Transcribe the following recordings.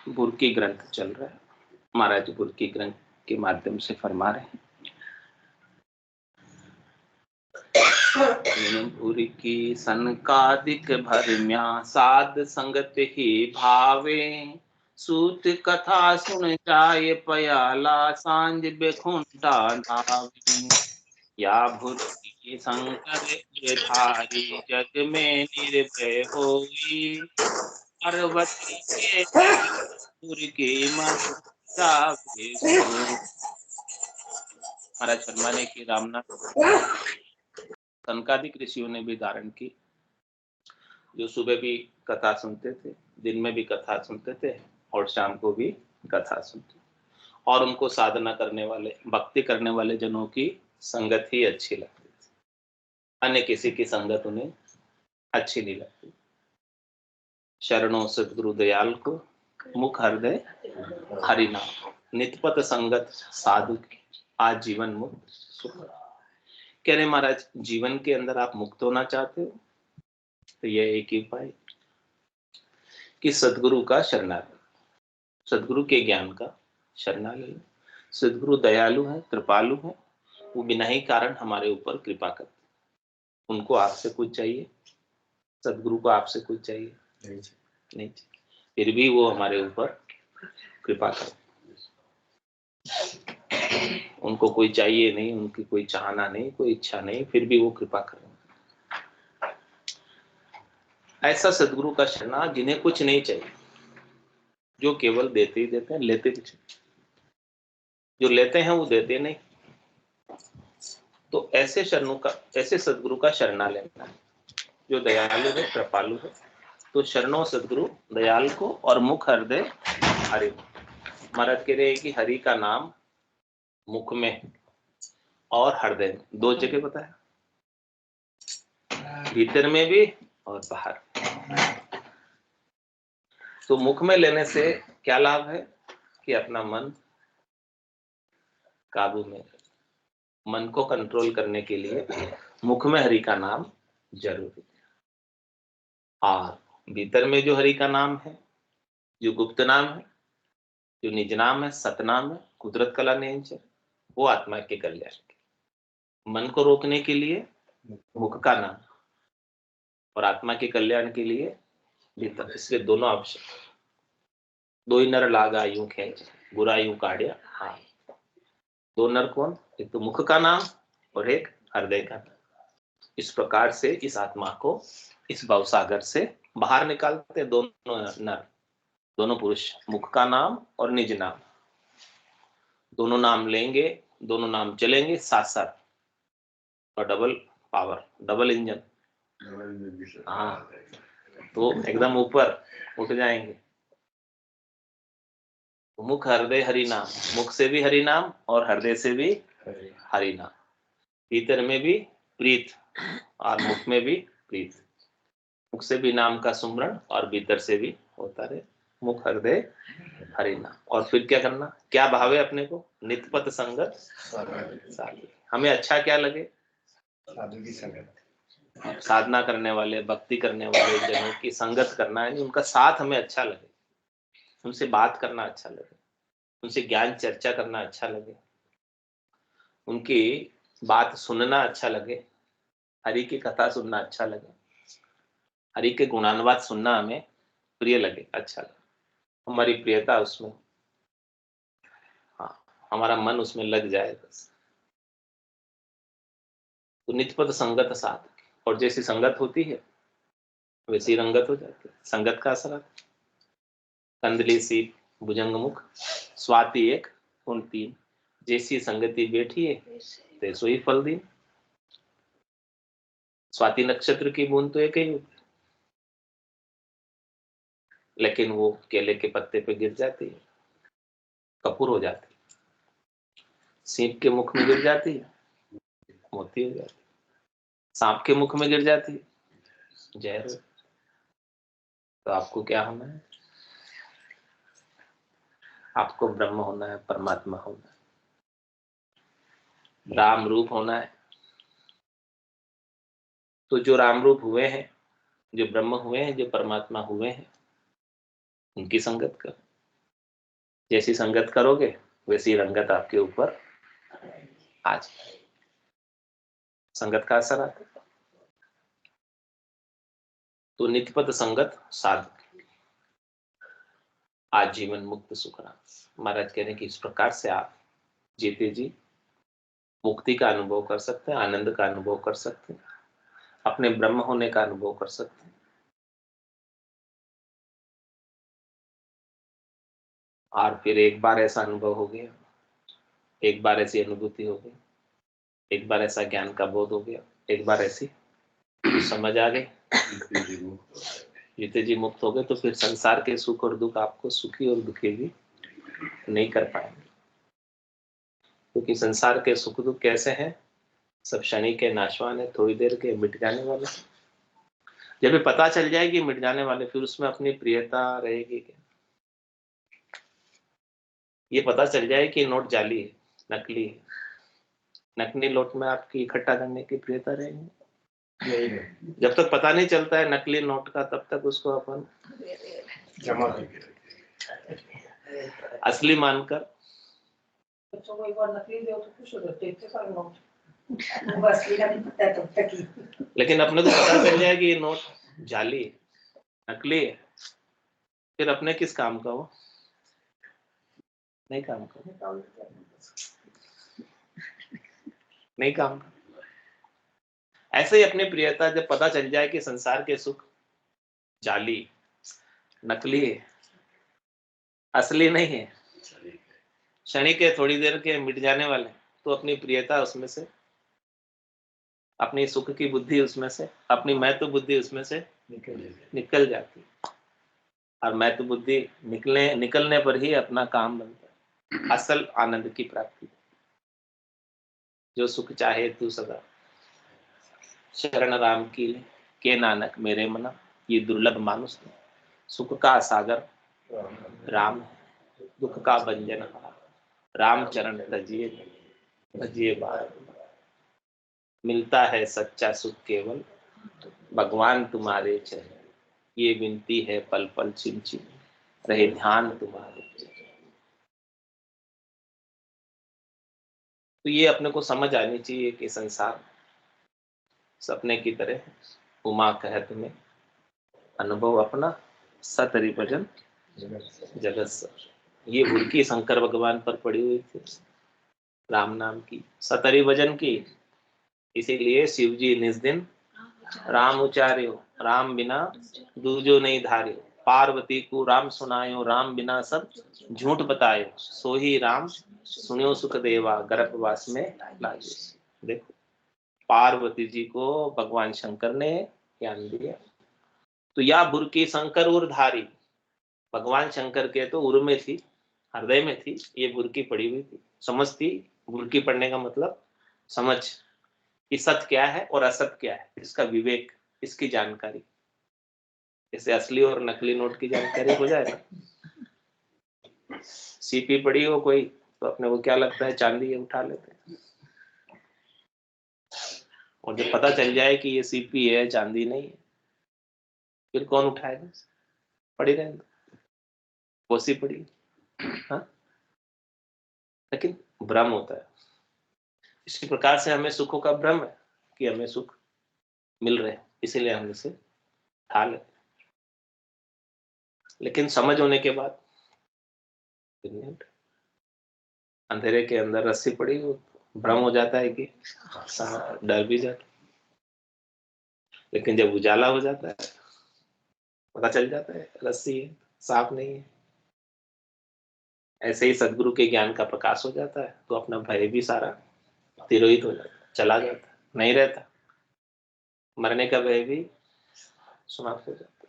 बुर्की ग्रंथ चल रहा है, महाराज बुर्की ग्रंथ के माध्यम से फरमा रहे हैं, बुर्की सनकादिक भरम्या साध संगत ही भावे, सूत कथा सुन जाय पयाला सांझ बेखुंटा नावी, या बुर्की शंकर धारी जग में निर्भय होई, पार्वती के बुर्की मन महाराज फरमाने की रामनाथ सनकादिक ऋषियों ने भी धारण की, जो सुबह भी कथा सुनते थे, दिन में भी कथा सुनते थे और शाम को भी कथा सुनते, और उनको साधना करने वाले, भक्ति करने वाले जनों की संगत ही अच्छी लगती थी, अन्य किसी की संगत उन्हें अच्छी नहीं लगती। शरणों सद्गुरु दयाल को मुख हृदय हरिनाम, नितपत संगत साधु की आज जीवन मुक्त सुख। कह रहे महाराज, जीवन के अंदर आप मुक्त होना चाहते हो तो यह एक ही उपाय कि सद्गुरु का शरणागत, सद्गुरु के ज्ञान का शरणालय। सद्गुरु दयालु है, कृपालु है, वो बिना ही कारण हमारे ऊपर कृपा करते। उनको आपसे कुछ चाहिए, सद्गुरु को आपसे कुछ चाहिए नहीं, फिर भी वो हमारे ऊपर कृपा करते। उनको कोई चाहिए नहीं, उनकी कोई चाहना नहीं, कोई इच्छा नहीं, फिर भी वो कृपा करें। ऐसा सद्गुरु का शरणा जिन्हें कुछ नहीं चाहिए, जो केवल देते ही देते हैं, लेते कुछ नहीं, जो लेते हैं वो देते नहीं। तो ऐसे शरणों का, ऐसे सद्गुरु का शरणा लेना है जो दयालु है, कृपालु है। तो शरणों सद्गुरु दयाल को और मुख हृदय हरि। महाराज कह रहे हैं कि हरि का नाम मुख में और हृदय में, दो जगह बताया, भीतर में भी और बाहर। तो मुख में लेने से क्या लाभ है कि अपना मन काबू में, मन को कंट्रोल करने के लिए मुख में हरि का नाम जरूरी है। और भीतर में जो हरि का नाम है, जो गुप्त नाम है, जो निज नाम है, सतनाम है, कुदरत कला नियंचर, वो आत्मा के कल्याण के, मन को रोकने के लिए मुख का नाम और आत्मा के कल्याण के लिए भीतर। इसलिए दोनों आवश्यक। दो ही नर लागा यूं खेच, बुरा यूं काढ़िया। हाँ, दो नर कौन? एक तो मुख का नाम और एक हृदय का नाम। इस प्रकार से इस आत्मा को इस भवसागर से बाहर निकालते दोनों नर, दोनों पुरुष, मुख का नाम और निज नाम। दोनों नाम लेंगे, दोनों नाम चलेंगे साथ साथ, और डबल पावर, डबल इंजन। हाँ, तो एकदम ऊपर उठ जाएंगे। मुख हृदय हरि नाम, मुख से भी हरि नाम और हृदय से भी हरि नाम। भीतर में भी प्रीत और मुख में भी प्रीत, मुख से भी नाम का सुमरण और भीतर से भी होता रहे मुख हृदय हरि नाम। और फिर क्या करना, क्या भाव है अपने को? नितपत संगत साधु। हमें अच्छा क्या लगे? साधु की संगत, साधना करने वाले, भक्ति करने वाले जनों की संगत करना है, उनका साथ हमें अच्छा लगे, उनसे बात करना अच्छा लगे, उनसे ज्ञान चर्चा करना अच्छा लगे, उनकी बात सुनना अच्छा लगे, हरि की कथा सुनना अच्छा लगे, हरि के गुणानुवाद सुनना हमें प्रिय लगे, अच्छा लगे, हमारी प्रियता उसमें, हाँ, हमारा मन उसमें लग जाए बस। तो नित्यपद संगत साथ, और जैसी संगत होती है वैसी रंगत हो जाती है। संगत का असर, कंदली सीप भुजंग मुख, स्वाति एक उन तीन, जैसी संगति बैठी है तैसो ही फल दी। स्वाति नक्षत्र की बूंद तो एक ही होती, लेकिन वो केले के पत्ते पे गिर जाती है, कपूर हो जाती है। सीप के मुख में गिर जाती है, मोती हो जाती है। सांप के मुख में गिर जाती है, जहर। तो आपको क्या होना है? आपको ब्रह्म होना है, परमात्मा होना है। राम रूप होना है। तो जो राम रूप हुए हैं, जो ब्रह्म हुए हैं, जो परमात्मा हुए हैं, उनकी संगत करो। जैसी संगत करोगे वैसी रंगत आपके ऊपर आ जाए। संगत का असर आता है। तो नित्यपद संगत साधक आज जीवन मुक्त सुख राम। महाराज कह रहे हैं कि इस प्रकार से आप जीते जी मुक्ति का अनुभव कर सकते हैं, आनंद का अनुभव कर सकते हैं, अपने ब्रह्म होने का अनुभव कर सकते हैं। और फिर एक बार ऐसा अनुभव हो गया, एक बार ऐसी अनुभूति हो गई, एक बार ऐसा ज्ञान का बोध हो गया, एक बार ऐसी समझ आ गई, जीते जी मुक्त हो गए, तो फिर संसार के सुख और दुख आपको सुखी और दुखी भी नहीं कर पाएंगे। क्योंकि संसार के सुख दुख कैसे हैं? सब शनि के नाशवान है, थोड़ी देर के मिट जाने वाले। जब ये पता चल जाए कि मिट जाने वाले, फिर उसमें अपनी प्रियता रहेगी क्या? ये पता चल जाए कि नोट जाली है, नकली है, नकली नोट में आपकी इकट्ठा करने की प्रियता रहेगी नहीं। जब तक पता नहीं चलता है नकली नोट का, तब तक उसको अपन जमा असली मानकर लेकिन अपने को पता चल जाए कि ये नोट जाली है, नकली है, फिर अपने किस काम का वो नहीं काम का, नहीं काम का। ऐसे ही अपनी प्रियता जब पता चल जाए कि संसार के सुख जाली, नकली है, असली नहीं है, क्षणिक के थोड़ी देर के मिट जाने वाले, तो अपनी प्रियता उसमें से, अपनी सुख की बुद्धि उसमें से, अपनी महत्व बुद्धि उसमें से निकल जाती है। और महत्व बुद्धि निकलने पर ही अपना काम बनता है, असल आनंद की प्राप्ति। जो सुख चाहे तू सदा शरण राम की ले, के नानक मेरे मना, ये दुर्लभ मानुष ने। सुख का सागर राम है, दुख का भंजन राम चरण तजिए भजिए बार। मिलता है सच्चा सुख केवल भगवान तुम्हारे चरण, ये विनती है पल पल छिन छिन रहे ध्यान तुम्हारे चरण। तो ये अपने को समझ आनी चाहिए कि संसार सपने की तरह, उमा कहत में अनुभव अपना, सतरि भजन जगत सर। ये हुड़की शंकर भगवान पर पड़ी हुई थी, राम नाम की, सतरि भजन की। इसीलिए शिव जी निज दिन राम उचार्यो, राम बिना दूजो नहीं धार्यो। पार्वती को राम सुनायो, राम बिना सब झूठ बतायो। सो ही राम सुनियो सुख देवा, गर्भवास में लागे। देखो, पार्वती जी को भगवान शंकर ने ज्ञान दिया। तो या बुरकी शंकर उर धारी, भगवान शंकर के तो उर में थी, हृदय में थी, ये बुरकी पड़ी हुई थी। समझ थी, बुरकी पड़ने का मतलब समझ कि सत्य क्या है और असत्य क्या है, इसका विवेक, इसकी जानकारी। जैसे असली और नकली नोट की जानकारी हो जाए ना। सीपी पड़ी हो कोई, तो अपने को क्या लगता है चांदी है, उठा लेते हैं। और जब पता चल जाए कि ये सीपी है, चांदी नहीं है, फिर कौन उठाएगा? पड़ी रहने दो, कोसी पड़ी। हाँ, लेकिन भ्रम होता है। इसी प्रकार से हमें सुखों का भ्रम है कि हमें सुख मिल रहे हैं, इसीलिए हम इसे उठा लेते। लेकिन समझ होने के बाद अंधेरे के अंदर रस्सी पड़ी हो, भ्रम हो जाता है कि डर भी जाता। लेकिन जब उजाला हो जाता है, पता चल जाता है रस्सी है, सांप नहीं है। ऐसे ही सदगुरु के ज्ञान का प्रकाश हो जाता है, तो अपना भय भी सारा तिरोहित हो जाता, चला जाता, नहीं रहता। मरने का भय भी समाप्त हो जाता।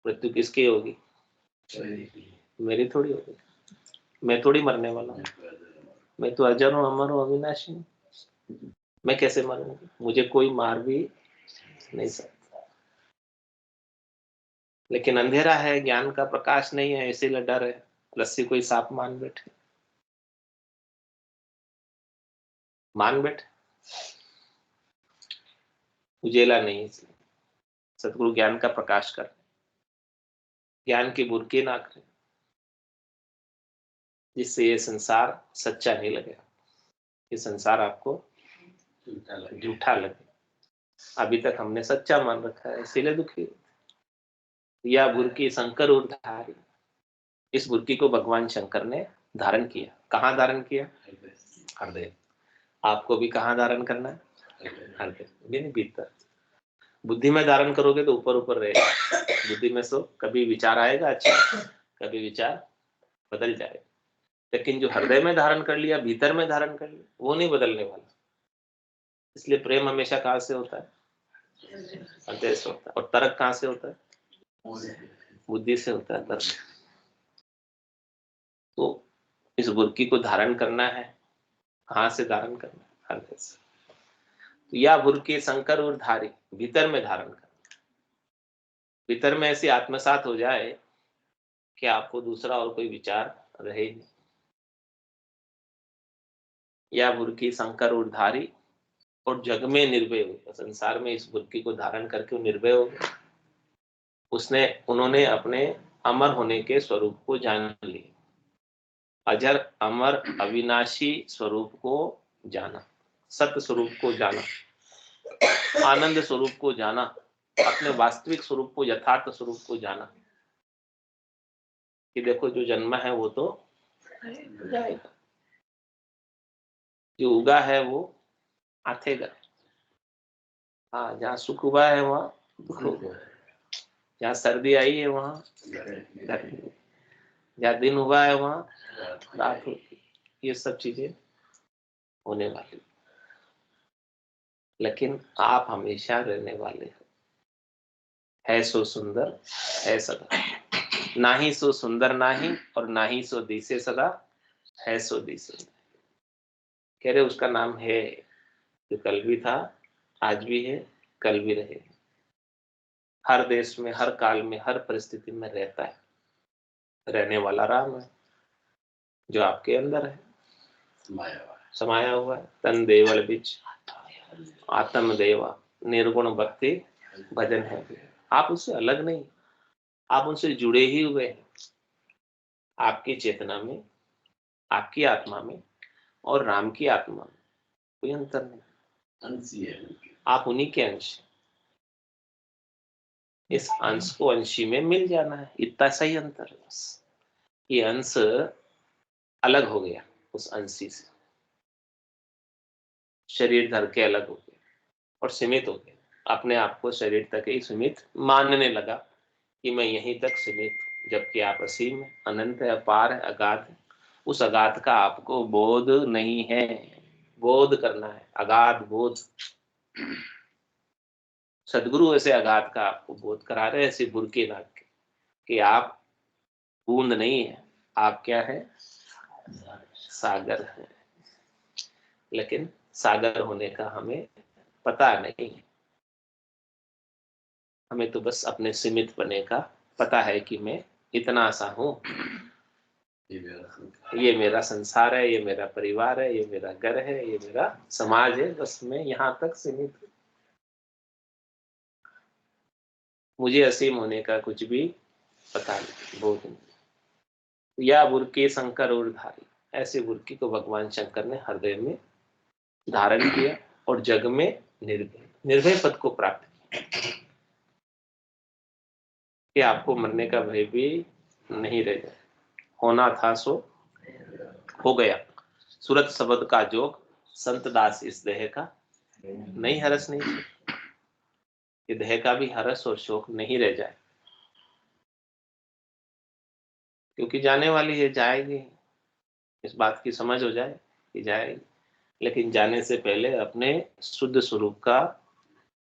मृत्यु किसकी होगी? मेरी थोड़ी होगी। मैं थोड़ी मरने वाला हूँ, मैं तो अजर हूँ, अमर हूँ, अविनाशी हूँ। मैं कैसे मरूंगी? मुझे कोई मार भी नहीं सकता। लेकिन अंधेरा है, ज्ञान का प्रकाश नहीं है, इसीलिए डर है, रस्सी कोई सांप मान बैठे। मान बैठे, उजेला नहीं, इसलिए सतगुरु ज्ञान का प्रकाश कर, ज्ञान की बुरकी ना करें, जिससे ये संसार सच्चा नहीं लगेगा, ये संसार आपको झूठा लगे। अभी तक हमने सच्चा मान रखा है, इसीलिए दुखी। या बुरकी शंकर उर्धारी, इस बुरकी को भगवान शंकर ने धारण किया। कहाँ धारण किया? हृदय। आपको भी कहाँ धारण करना है? हृदय, नहीं भीतर। बुद्धि में धारण करोगे तो ऊपर ऊपर रहेगा, बुद्धि में सो कभी विचार आएगा अच्छा, कभी विचार बदल जाएगा, लेकिन जो हृदय में धारण कर लिया, भीतर में धारण कर लिया, वो नहीं बदलने वाला। इसलिए प्रेम हमेशा कहाँ से होता है? हृदय से होता है। और तर्क कहाँ से होता है? बुद्धि से होता है तर्क। तो इस बुरकी को धारण करना है, कहाँ से धारण करना है? हृदय से। तो या बुरकी शंकर और धारी, भीतर में धारण करना, भीतर में ऐसी आत्मसात हो जाए कि आपको दूसरा और कोई विचार रहे नहीं। या बुरकी शंकर और धारी, और जग में निर्भय हुए, संसार में इस बुरकी को धारण करके वो निर्भय हो गए। उन्होंने अपने अमर होने के स्वरूप को जान लिया, अजर अमर अविनाशी स्वरूप को जाना, सत्य स्वरूप को जाना, आनंद स्वरूप को जाना, अपने वास्तविक स्वरूप को, यथार्थ स्वरूप को जाना कि देखो जो जन्म है वो तो जाएगा, जो उगा है वो आथेगा। हाँ, जहाँ सुख हुआ है वहाँ दुख होगा, जहाँ सर्दी आई है वहाँ गर्मी, जहाँ दिन हुआ है वहाँ रात होगी। ये सब चीजें होने वाली, लेकिन आप हमेशा रहने वाले हो। है सो सुंदर है सदा, ना ही सो सुंदर नाही, और ना ही सो दिसे सदा, है सो दिसे। कह रहे उसका नाम है, जो कल भी था, आज भी है, कल भी रहे, हर देश में, हर काल में, हर परिस्थिति में रहता है, रहने वाला राम है, जो आपके अंदर है, समाया हुआ है। तन देवल बिच आत्म देवा, निर्गुण भक्ति भजन है। आप उससे अलग नहीं, आप उनसे जुड़े ही हुए हैं। आपकी चेतना में, आपकी आत्मा में और राम की आत्मा में कोई अंतर नहीं, अंश ही है, आप उन्हीं के अंश। इस अंश को अंशी में मिल जाना है, इतना सही अंतर है बस। ये अंश अलग हो गया उस अंशी से, शरीर धर के अलग हो गया और सीमित हो गया, अपने आप को शरीर तक ही सीमित मानने लगा कि मैं यहीं तक सीमित, जबकि आप असीम है, अनंत है, अपार है, अगाध है। उस अगाध का आपको बोध नहीं है, बोध करना है, अगाध बोध। सदगुरु ऐसे अगाध का आपको बोध करा रहे हैं, ऐसे बुरके नाग के, कि आप बूंद नहीं है, आप क्या है? सागर है। लेकिन सागर होने का हमें पता नहीं, हमें तो बस अपने सीमित बने का पता है कि मैं इतना सा हूं, ये मेरा संसार है, ये मेरा परिवार है, ये मेरा घर है, ये मेरा समाज है, बस मैं यहां तक सीमित हूं, मुझे असीम होने का कुछ भी पता नहीं, बहुत नहीं। या बुरकी शंकर और धारी, ऐसे बुरकी को भगवान शंकर ने हृदय में धारण किया और जग में निर्भय, निर्भय पद को प्राप्त किया कि आपको मरने का भय भी नहीं रह जाए। होना था सो हो गया, सूरत शब्द का जोग, संत दास इस देह का नहीं हरस नहीं, ये देह का भी हरस और शोक नहीं रह जाए, क्योंकि जाने वाली है, जाएगी, इस बात की समझ हो जाए कि जाएगी, लेकिन जाने से पहले अपने शुद्ध स्वरूप का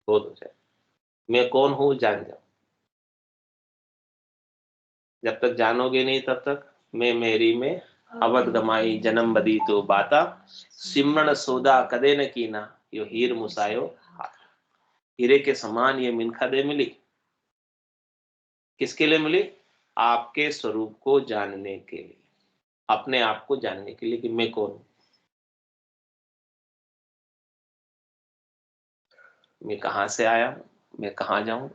बोध हो जाए। मैं कौन हूं जान जाओ, जब तक जानोगे नहीं तब तक मैं मेरी में अवध गमाई जन्म बदी तो बाता, सिमरण सौदा कदे न कीना, यो हीर मुसायो हाथ। हीरे के समान ये मिनखा दे मिली, किसके लिए मिली? आपके स्वरूप को जानने के लिए, अपने आप को जानने के लिए कि मैं कौन हूं। मैं कहाँ से आया हूँ, मैं कहाँ जाऊँ,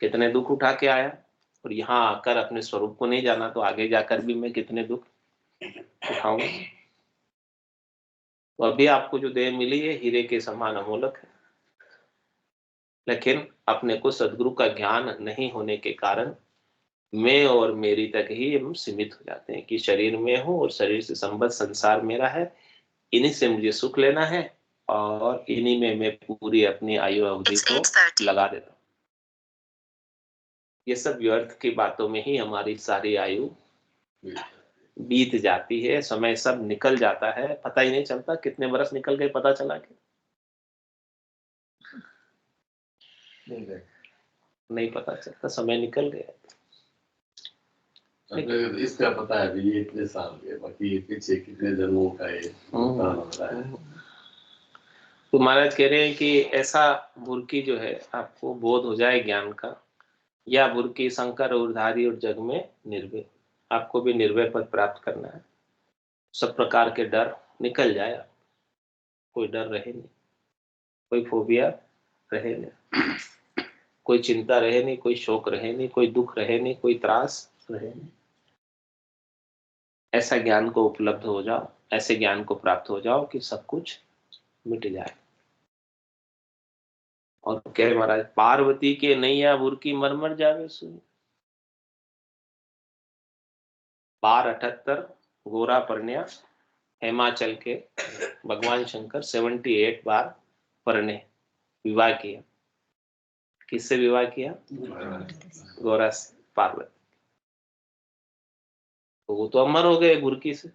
कितने दुख उठा के आया, और यहाँ आकर अपने स्वरूप को नहीं जाना तो आगे जाकर भी मैं कितने दुख उठाऊंगा। तो अभी आपको जो देह मिली है हीरे के समान अमोलक है, लेकिन अपने को सदगुरु का ज्ञान नहीं होने के कारण मैं और मेरी तक ही हम सीमित हो जाते हैं कि शरीर में हूँ और शरीर से संबद्ध संसार मेरा है, इन्हीं से मुझे सुख लेना है और इन्हीं में मैं पूरी अपनी आयु अवधि को लगा देता हूँ। ये सब व्यर्थ की बातों में ही हमारी सारी आयु बीत जाती है, समय सब निकल जाता है, पता ही नहीं चलता कितने बरस निकल गए, पता चला कि नहीं पता चलता, समय निकल गया। इसका पता है भी ये इतने साल के, बाकी पीछे कितने जन्मों का ये भुगतान हो रहा है। तो महाराज कह रहे हैं कि ऐसा बुर्की जो है आपको बोध हो जाए ज्ञान का, या बुर्की शंकर उर्धारी और जग में निर्भय, आपको भी निर्भय पद प्राप्त करना है, सब प्रकार के डर निकल जाए, कोई डर रहे नहीं, कोई फोबिया रहे नहीं, कोई चिंता रहे नहीं, कोई शोक रहे नहीं, कोई दुख रहे नहीं, कोई त्रास रहे नहीं। ऐसा ज्ञान को उपलब्ध हो जाओ, ऐसे ज्ञान को प्राप्त हो जाओ कि सब कुछ मिट जाए। और कह महाराज पार्वती के नैया बुरकी मरमर जावे सुन, 1278 गोरा परण्या हिमाचल के भगवान शंकर 78 बार परणे विवाह किया। किससे विवाह किया? गौरा से, पार्वती। तो वो तो अमर हो गए बुरकी से,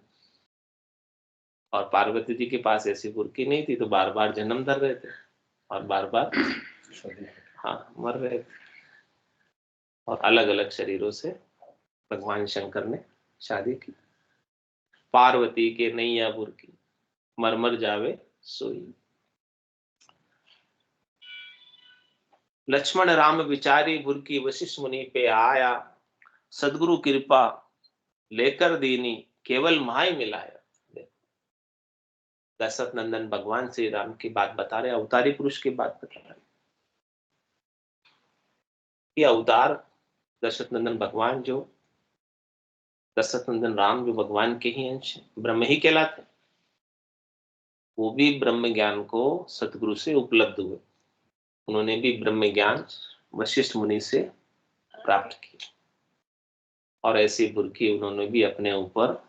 और पार्वती जी के पास ऐसी बुरकी नहीं थी, तो बार बार जन्म धर रहे थे और बार बार हाँ मर रहे थे, और अलग अलग शरीरों से भगवान शंकर ने शादी की। पार्वती के नैया बुरकी मरमर जावे सोई, लक्ष्मण राम विचारी बुरकी वशिष्ठ मुनि पे आया, सदगुरु कृपा लेकर दीनी केवल माय मिलाया। दशरथ नंदन भगवान श्री राम की बात बता रहे, अवतारी पुरुष की बात बता रहे। ये अवतार दशरथ नंदन भगवान जो दशरथ नंदन राम जो भगवान के ही अंश ब्रह्म ही कहलाते, वो भी ब्रह्म ज्ञान को सतगुरु से उपलब्ध हुए, उन्होंने भी ब्रह्म ज्ञान वशिष्ठ मुनि से प्राप्त किया, और ऐसी बुरकी उन्होंने भी अपने ऊपर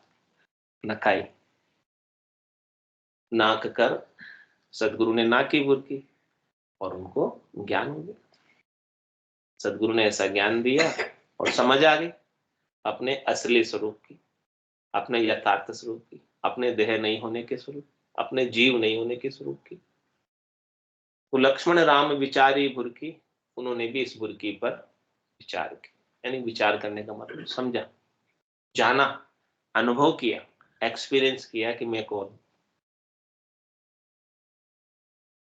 नकाई, नाक कर सदगुरु ने नाकी बुरकी और उनको ज्ञान हो गया। सदगुरु ने ऐसा ज्ञान दिया और समझ आ गई अपने असली स्वरूप की, अपने यथार्थ स्वरूप की, अपने देह नहीं होने के स्वरूप, अपने जीव नहीं होने के स्वरूप की। तो लक्ष्मण राम विचारी बुरकी, उन्होंने भी इस बुरकी पर विचार किया, यानी विचार करने का मतलब समझा, जाना, अनुभव किया, एक्सपीरियंस किया कि मैं कौन।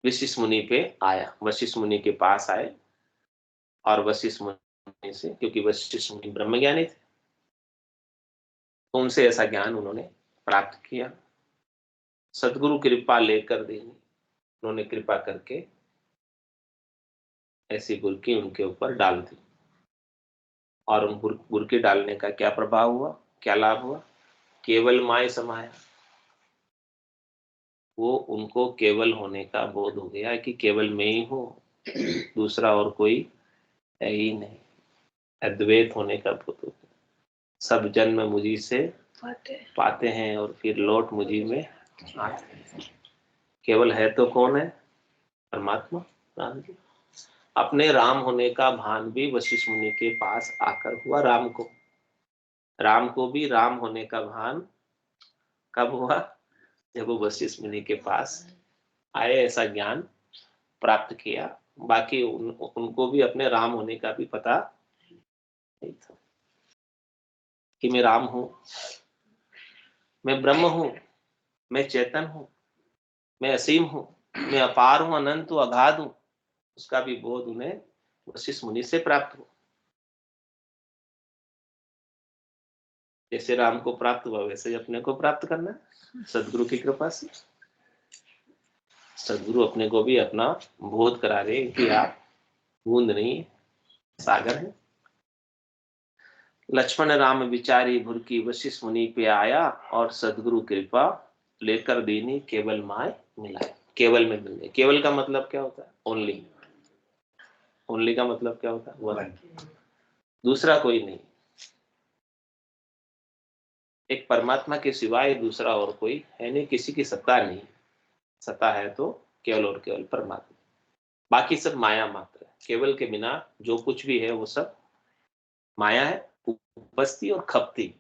वशिष्ठ मुनि पे आया, वशिष्ठ मुनि के पास आए, और वशिष्ठ मुनि से, क्योंकि वशिष्ठ मुनि ब्रह्मज्ञानी थे, तो उनसे ऐसा ज्ञान उन्होंने प्राप्त किया। सदगुरु कृपा लेकर देनी, उन्होंने कृपा करके ऐसी बुरकी उनके ऊपर डाल दी, और उन बुरकी डालने का क्या प्रभाव हुआ, क्या लाभ हुआ? केवल माय समाया, वो उनको केवल होने का बोध हो गया कि केवल मैं ही हूँ, दूसरा और कोई है ही नहीं, अद्वैत होने का बोध हो गया। सब जन्म मुझी से पाते हैं और फिर लौट मुझी में आते हैं। केवल है तो कौन है? परमात्मा राम जी। अपने राम होने का भान भी वशिष्ठ मुनि के पास आकर हुआ। राम को भी राम होने का भान कब हुआ? जब वो वशिष्ठ मुनि के पास आए, ऐसा ज्ञान प्राप्त किया। बाकी उनको भी अपने राम होने का भी पता नहीं था कि मैं राम हूं, मैं ब्रह्म हूं, मैं चेतन हूं, मैं असीम हूं, मैं अपार हूं, अनंत हूं, अगाध हूं। उसका भी बोध उन्हें वशिष्ठ मुनि से प्राप्त हुआ। जैसे राम को प्राप्त हुआ वैसे ही अपने को प्राप्त करना है सदगुरु की कृपा से। सदगुरु अपने को भी अपना बोध करा रहे कि आप बूंद नहीं सागर है। लक्ष्मण राम विचारी भुरकी वशिष्ठ मुनि पे आया, और सदगुरु कृपा लेकर दीनी केवल माय मिलाया। केवल में मिलने, केवल का मतलब क्या होता है? ओनली। ओनली का मतलब क्या होता है? वन, दूसरा कोई नहीं। एक परमात्मा के सिवाय दूसरा और कोई है नहीं, किसी की सत्ता नहीं। सत्ता है तो केवल और केवल परमात्मा, बाकी सब माया मात्र है। केवल के बिना जो कुछ भी है वो सब माया है, उपस्थिति और खपती,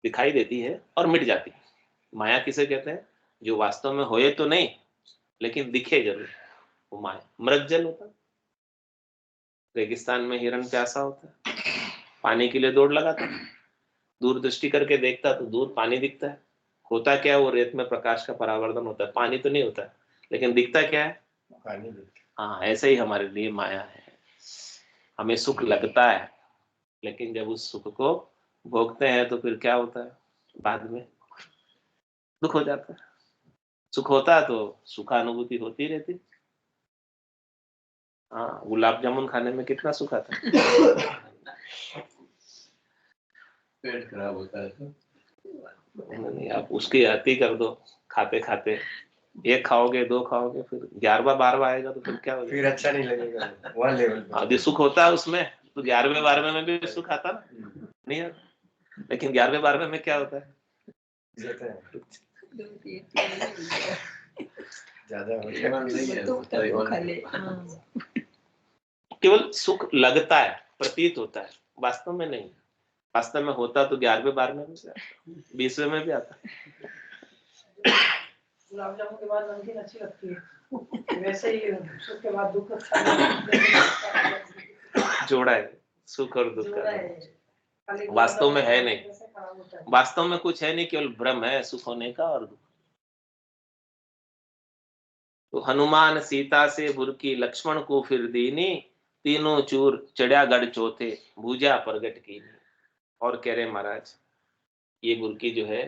दिखाई देती है और मिट जाती है। माया किसे कहते हैं? जो वास्तव में होए तो नहीं लेकिन दिखे जरूर, वो माया। मृगजल होता है, रेगिस्तान में हिरन प्यासा होता है, पानी के लिए दौड़ लगाता है, दूर दृष्टि करके देखता तो दूर पानी दिखता है। होता क्या है? वो रेत में प्रकाश का परावर्तन होता है, पानी तो नहीं होता है, लेकिन दिखता क्या है? पानी। हाँ, ऐसे ही हमारे लिए माया है। हमें सुख लगता है, लेकिन जब उस सुख को भोगते हैं तो फिर क्या होता है? बाद में दुख हो जाता है। सुख होता है तो सुखानुभूति होती रहती। हाँ, गुलाब जामुन खाने में कितना सुख आता है। पेट खराब होता है तो नहीं, आप उसकी आती कर दो खाते खाते। एक खाओगे, दो खाओगे, फिर 11वां 12वां आएगा तो फिर क्या होगा? फिर अच्छा नहीं लगेगा। वहाँ लेवल पे यदि सुख होता है उसमें तो 11वें 12वें में भी सुख आता ना, नहीं आता। लेकिन 11वें 12वें में क्या होता है? केवल सुख लगता है, प्रतीत होता है, वास्तव में नहीं। वास्तव में होता तो 11वें 12वें में से आता, 20वें में भी आता। गुलाब जामुन के बाद नमकीन अच्छी लगती है, वैसे ही सुख के बाद दुख अच्छा जोड़ा है। सुख और दुख का वास्तव में है नहीं। वास्तव में कुछ है नहीं, केवल भ्रम है सुख होने का और दुख। तो हनुमान सीता से बुरकी लक्ष्मण को फिर दीनी, तीनों चूर चढ़िया गढ़ चौथे भूजा प्रगट की। और कह रहे महाराज, ये बुरकी जो है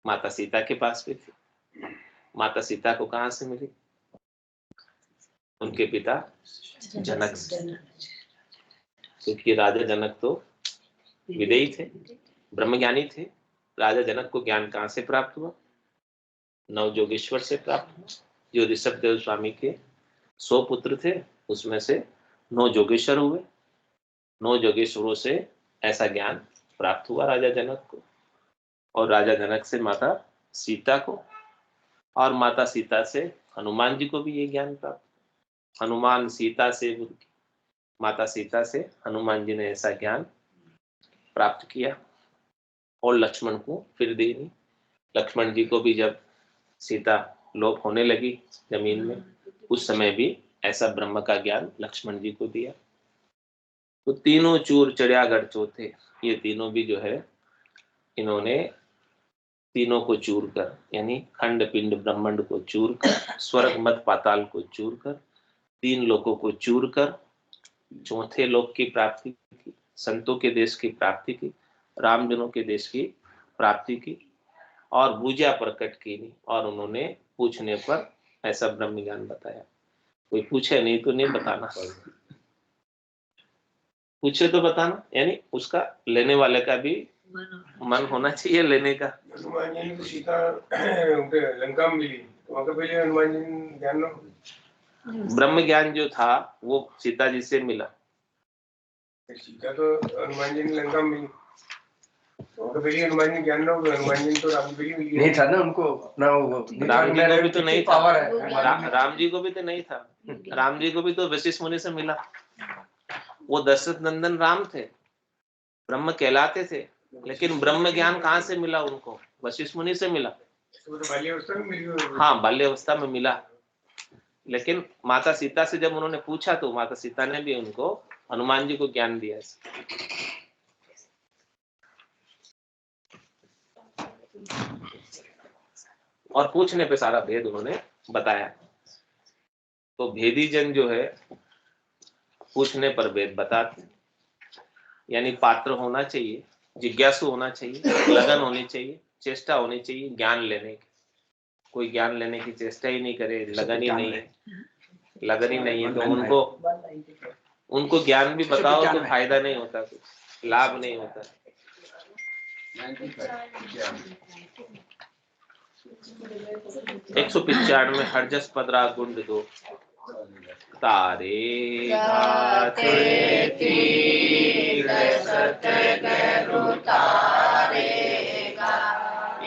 माता सीता के पास भी थी। माता सीता को कहां से मिली? उनके पिता जनक से। क्योंकि राजा जनक तो विदेही थे, ब्रह्मज्ञानी थे। राजा जनक को ज्ञान कहां से प्राप्त हुआ? नव जोगेश्वर से प्राप्त हुआ। जो ऋषभ देव स्वामी के 100 पुत्र थे, उसमें से 9 जोगेश्वर हुए। 9 जोगेश्वरों से ऐसा ज्ञान प्राप्त हुआ राजा जनक को, और राजा जनक से माता सीता को, और माता सीता से हनुमान जी को भी ये ज्ञान प्राप्त। हनुमान सीता से, माता सीता से हनुमान जी ने ऐसा ज्ञान प्राप्त किया। और लक्ष्मण को फिर देनी। लक्ष्मण जी को भी जब सीता लोप होने लगी जमीन में, उस समय भी ऐसा ब्रह्म का ज्ञान लक्ष्मण जी को दिया। तो तीनों चूर चढ़िया गढ़ चौथे, ये तीनों भी जो है, इन्होंने तीनों को चूर कर, यानी खंड पिंड ब्रह्मांड को चूर कर, स्वर्ग मत पाताल को चूर कर, 3 लोकों को चूर कर चौथे लोक की प्राप्ति की, संतों के देश की प्राप्ति की, रामजनों के देश की प्राप्ति की, और भूजा प्रकट की। और उन्होंने पूछने पर ऐसा ब्रह्म ज्ञान बताया। कोई पूछे नहीं तो नहीं बताना, पूछे तो बताना, यानी उसका लेने वाले का भी मन होना चाहिए लेने का। हनुमान जी को सीता लंका में मिली, वहां का पहले हनुमान जी ज्ञान ब्रह्म ज्ञान जो था वो सीता जी से मिला। सीता तो हनुमान जी ने लंका में मिली, तो पहले हनुमान जी ज्ञान हनुमान जी तो राम जी मिली नहीं था ना उनको अपना। वो राम जी को भी तो नहीं था, राम जी को भी तो नहीं था। राम जी को भी तो वशिष्ठ मुनि से मिला। वो दशरथ नंदन राम थे, ब्रह्म कहलाते थे, लेकिन ब्रह्म ज्ञान कहाँ से मिला उनको? वशिष्ठ मुनि से मिला। हाँ, बाल्यावस्था में मिला। लेकिन माता सीता से जब उन्होंने पूछा तो माता सीता ने भी उनको हनुमान जी को ज्ञान दिया। और पूछने पे सारा भेद उन्होंने बताया। तो भेदी जन जो है पूछने पर भेद बताते, यानी पात्र होना चाहिए, जिज्ञासु होना चाहिए, लगन होनी चाहिए, चेष्टा होनी चाहिए ज्ञान लेने की। कोई ज्ञान लेने की चेष्टा ही नहीं करे, लगन ही नहीं है, लगन ही नहीं है, तो उनको ज्ञान भी बताओ तो फायदा नहीं होता, कुछ लाभ नहीं होता। 195 हरजस पदरा गुंड दो। तारे गाते तीर सतगुरु तारेगा,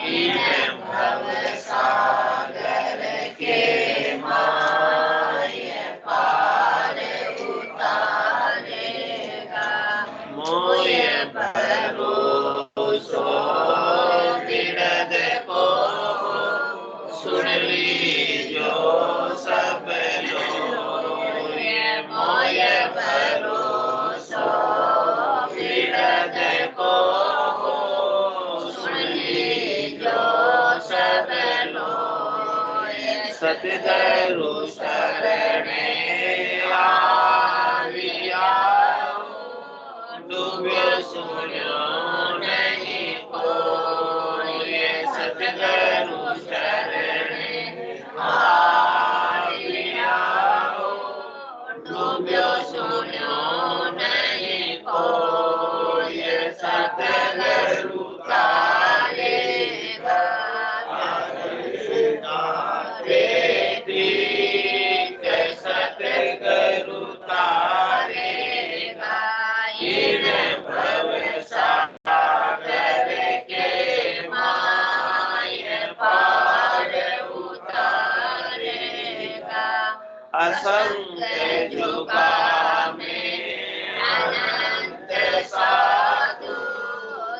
इन भव सागर के माय पार उतारेगा। मोय भरोसो बिरद को सुन लीजो सब लोग, मोय भरोसो बिरद को सुन लीजो सब लोग। सतगुरु शरणे आविया, डूबो सुनो नहीं कोई। सतगुरु शरणे आविया, डूबो सुनो नहीं कोई। सतगुरु तारेगा, सतगुरु तारेगा, इन भव सागर के माय पार उतारेगा। असंख्य जुगा में अनंत साधु,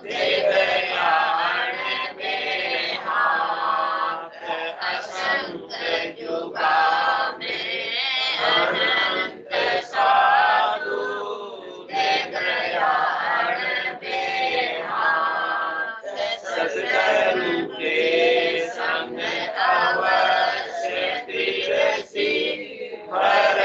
देवयान में हाथ। असंख्य जुगा में अनंत साधु, देवयान में हाथ। सतगुरु के संग अवश्य तिरसी, हर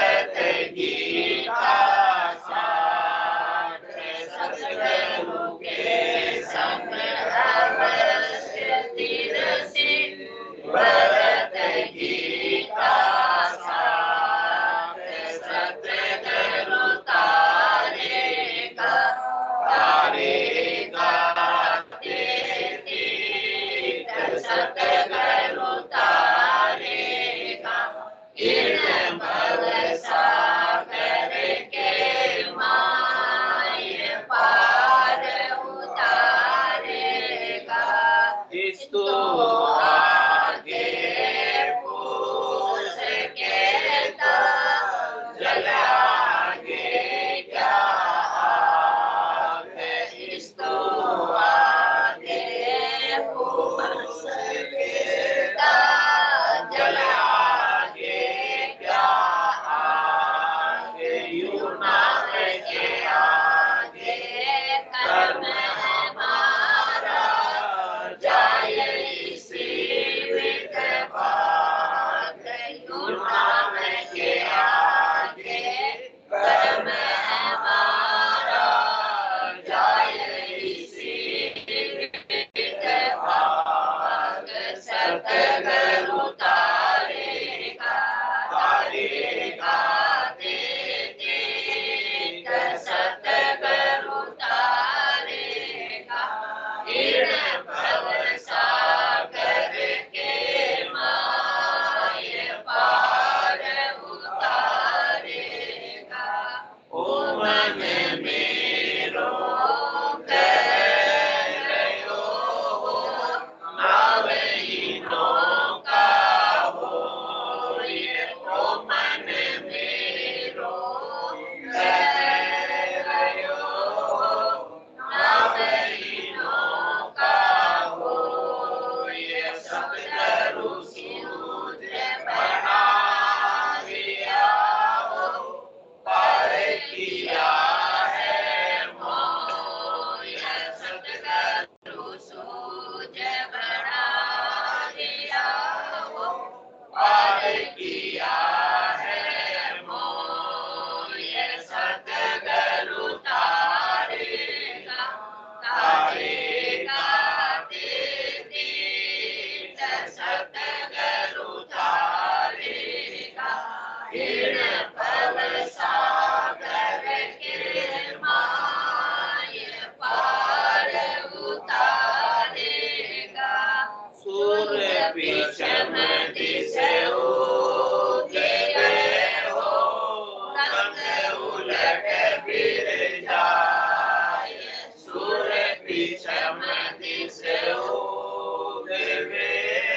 विषमति से हो देवे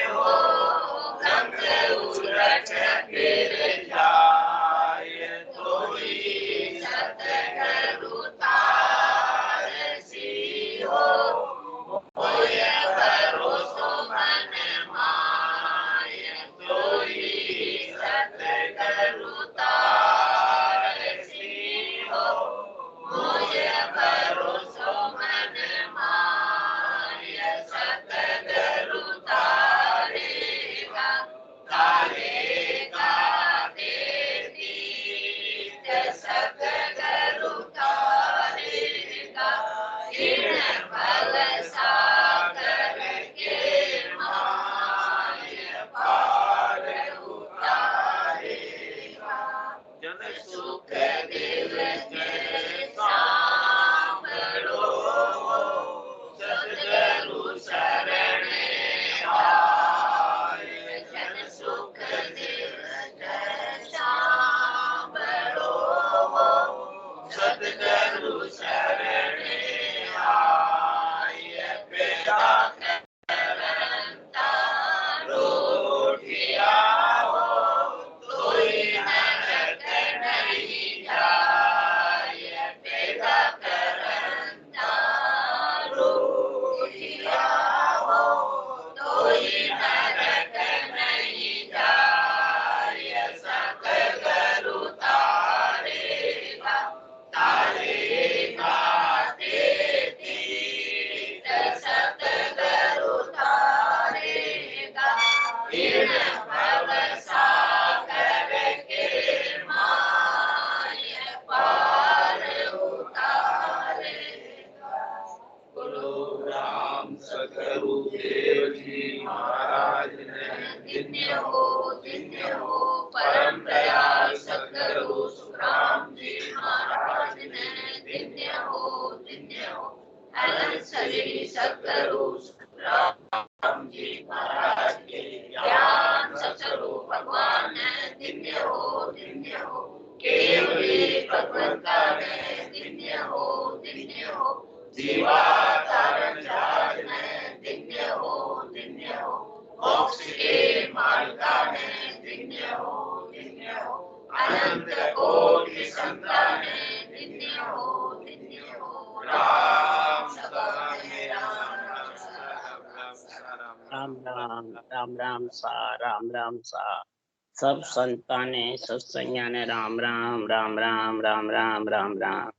हो रंग उलट फिर जाए थोड़ी सतगुरु तारसी हो कोई भरोसो मन माय कोई सतगुरु तारसी हो कोई भरोसो मन माय सतगुरु तारेगा तारेगा तेरी सतगुरु तारेगा इन भव सागर के माय पार उतारेगा जन सुख दिवस सांभळो सतगुरु शरण आए जन सुख दिवस सांभळो सतगुरु शरण आए पेरा करंता रोटिया हो कोई नरक नहीं जाए पेरा करंता रोटिया हो कोई नरक नहीं जाए सतगुरु तारेगा तारेगा तेरी सतगुरु तारेगा इन भव सागर के माय पार उतारेगा बोलो राम सतगुरु देव जी महाराज ने धन्य हो परम दयाल सतगुरु सुखराम जी महाराज ने धन्य हो अनंत श्री सतगुरु सुखराम जी महाराज के ज्ञान सतगुरु भगवान ने धन्य हो केवली भगवंता ने धन्य हो जीवा तारण जहाज ने धन्य हो मोक्ष के मार्गा ने धन्य हो अनंत कोटि संतान ने धन्य हो राम राम राम सा सब संताने सत्संज्ञाने राम राम राम राम राम राम राम राम